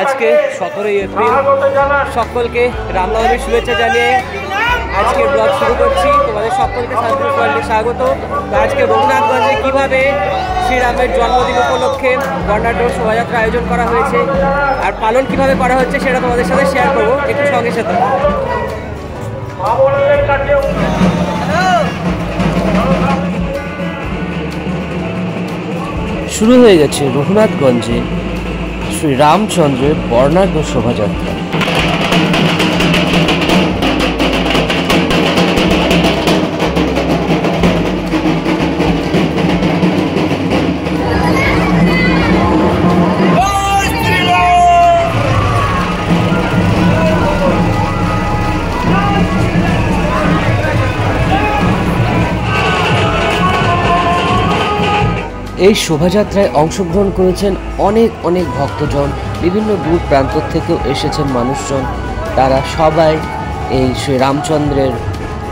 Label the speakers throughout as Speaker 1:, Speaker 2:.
Speaker 1: আজকে 17ই এপ্রিল। সকলকে রামনবমীর শুভেচ্ছা জানিয়ে আজকে ব্লগ শুরু করছি। তোমাদের সকলকে শান্তিপুর ওয়ার্ল্ডে স্বাগত। আজকে রঘুনাথগঞ্জে কীভাবে শ্রীরামের জন্মদিন উপলক্ষে বর্ণাঢ্য শোভাযাত্রা আয়োজন করা হয়েছে আর পালন কিভাবে করা হচ্ছে সেটা তোমাদের সাথে শেয়ার করবো, একটু সঙ্গে সাথে। শুরু হয়ে গেছে রঘুনাথগঞ্জে শ্রী রামচন্দ্রের বর্ণাঢ্য শোভাযাত্রা। এই শোভাযাত্রায় অংশগ্রহণ করেছেন অনেক ভক্তজন, বিভিন্ন দূর প্রান্ত থেকেও এসেছেন মানুষজন। তারা সবাই এই শ্রী রামচন্দ্রের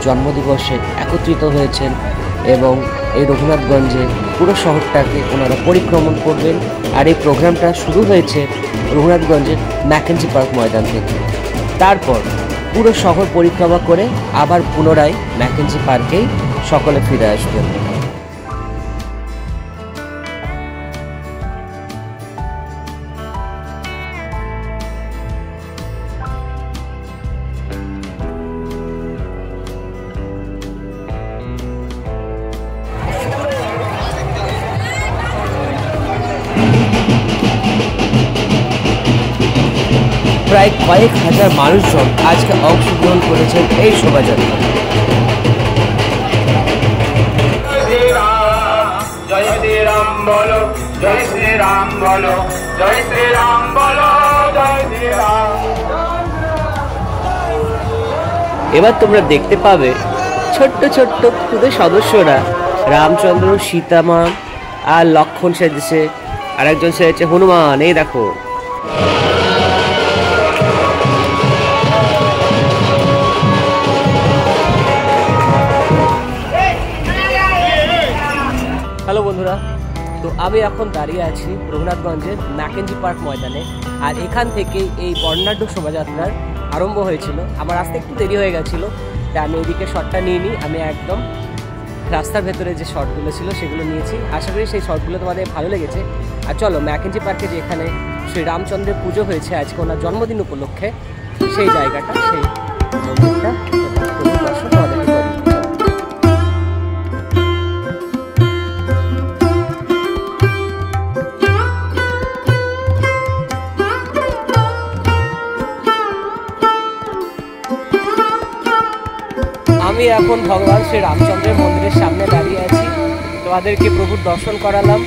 Speaker 1: জন্মদিবসে একত্রিত হয়েছেন এবং এই রঘুনাথগঞ্জে পুরো শহরটাকে ওনারা পরিক্রমণ করবেন। আর এই প্রোগ্রামটা শুরু হয়েছে রঘুনাথগঞ্জের ম্যাকেঞ্জি পার্ক ময়দান থেকে। তারপর পুরো শহর পরিক্রমা করে আবার পুনরায় ম্যাকেঞ্জি পার্কেই সকলে ফিরে আসবেন। প্রায় কয়েক হাজার মানুষজন আজকে অংশগ্রহণ করেছেন এই শোভাযাত্রা। এবার তোমরা দেখতে পাবে ছোট্ট খুদে সদস্যরা রামচন্দ্র, সীতামা আর লক্ষণ সেজেছে, আর একজন সেজেছে হনুমান। এই দেখো, হ্যালো বন্ধুরা। তো আমি এখন দাঁড়িয়ে আছি রঘুনাথগঞ্জের ম্যাকেঞ্জি পার্ক ময়দানে। আর এখান থেকেই এই বর্ণাঢ্য শোভাযাত্রার আরম্ভ হয়েছিল। আমার আসতে একটু দেরি হয়ে গেছিলো, তাই আমি এদিকে শটটা নিয়ে নিই। আমি একদম রাস্তার ভেতরে যে শটগুলো ছিল সেগুলো নিয়েছি। আশা করি সেই শটগুলো তোমাদের ভালো লেগেছে। আর চলো ম্যাকেঞ্জি পার্কে যেখানে শ্রী রামচন্দ্রের পুজো হয়েছে আজকে ওনার জন্মদিন উপলক্ষে, সেই জায়গাটা, সেই মন্দিরটা দর্শন তোমাদেরকে করি। আমি এখন ভগবান শ্রী রামচন্দ্রের মন্দিরের সামনে দাঁড়িয়ে আছি। তোমাদেরকে প্রভুর দর্শন করালাম,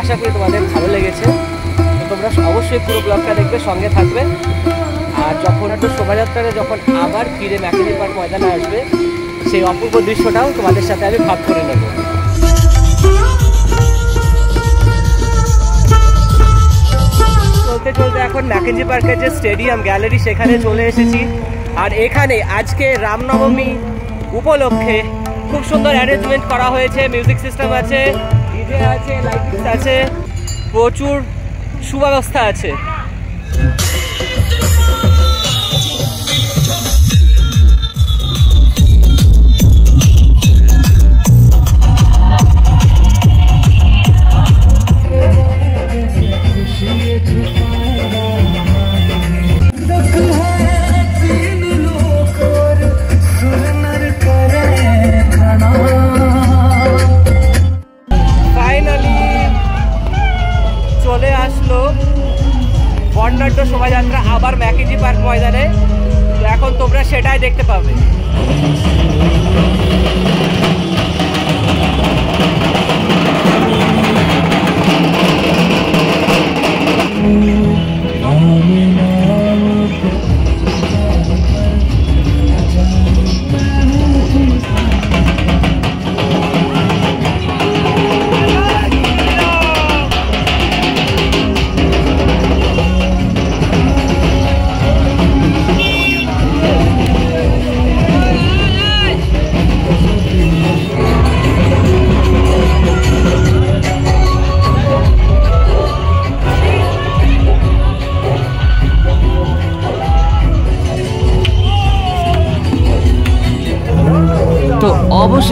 Speaker 1: আশা করি তোমাদের ভালো লেগেছে। তো তোমরা অবশ্যই পুরো ব্লগটা দেখবে, সঙ্গে থাকবে। আর যখন একটু শোভাযাত্রাটা যখন আবার ফিরে ম্যাকেঞ্জি পার্ক ময়দানে আসবে, সেই অপূর্ব দৃশ্যটাও তোমাদের সাথে আমি ভাগ করে নেব। চলতে এখন ম্যাকেঞ্জি পার্কের যে স্টেডিয়াম গ্যালারি সেখানে চলে এসেছি। আর এখানে আজকে রামনবমী উপলক্ষে খুব সুন্দর অ্যারেঞ্জমেন্ট করা হয়েছে। মিউজিক সিস্টেম আছে, ডিজে আছে, লাইটিংস আছে, প্রচুর সুব্যবস্থা আছে। চলে আসলো বর্ণাঢ্য শোভাযাত্রা আবার ম্যাকেঞ্জি পার্ক ময়দানে। তো এখন তোমরা সেটাই দেখতে পাবে।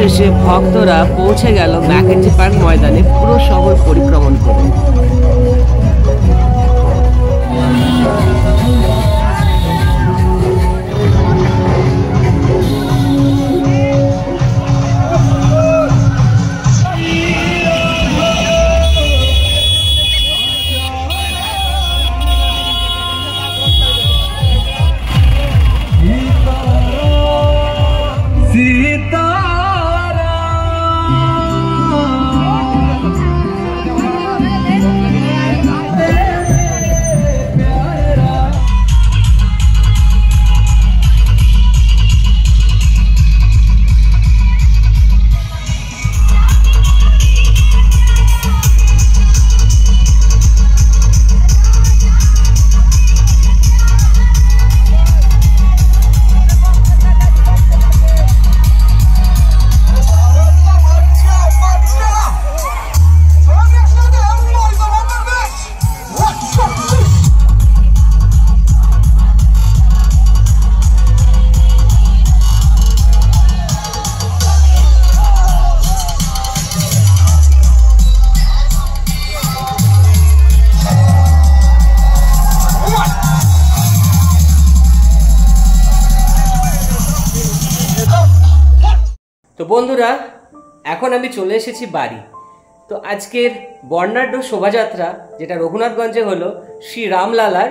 Speaker 1: শেষে ভক্তরা পৌঁছে গেল ম্যাকেঞ্জি পার্ক ময়দানে পুরো শহর পরিক্রমণ করে। তো বন্ধুরা, এখন আমি চলে এসেছি বাড়ি। তো আজকের বর্ণাঢ্য শোভাযাত্রা যেটা রঘুনাথগঞ্জে হলো শ্রী রামলালার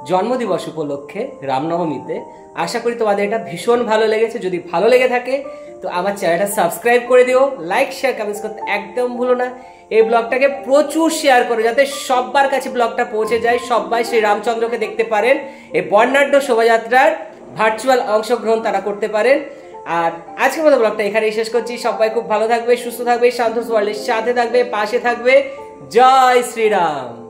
Speaker 1: জন্মদিবস উপলক্ষে রামনবমীতে, আশা করি তোমাদের এটা ভীষণ ভালো লেগেছে। যদি ভালো লেগে থাকে তো আমার চ্যানেলটা সাবস্ক্রাইব করে দিও, লাইক শেয়ার কমেন্টস করতে একদম ভুলো না। এই ব্লগটাকে প্রচুর শেয়ার করো যাতে সবার কাছে ব্লগটা পৌঁছে যায়, সবাই শ্রী রামচন্দ্রকে দেখতে পারেন, এই বর্ণাঢ্য শোভাযাত্রার ভার্চুয়াল অংশগ্রহণ তারা করতে পারেন। আর আজকের মতো ব্লগটা এখানেই শেষ করছি। সবাই খুব ভালো থাকবে, সুস্থ থাকবে, শান্ত ওয়ার্ল্ডের সাথে থাকবে, পাশে থাকবে। জয় শ্রীরাম।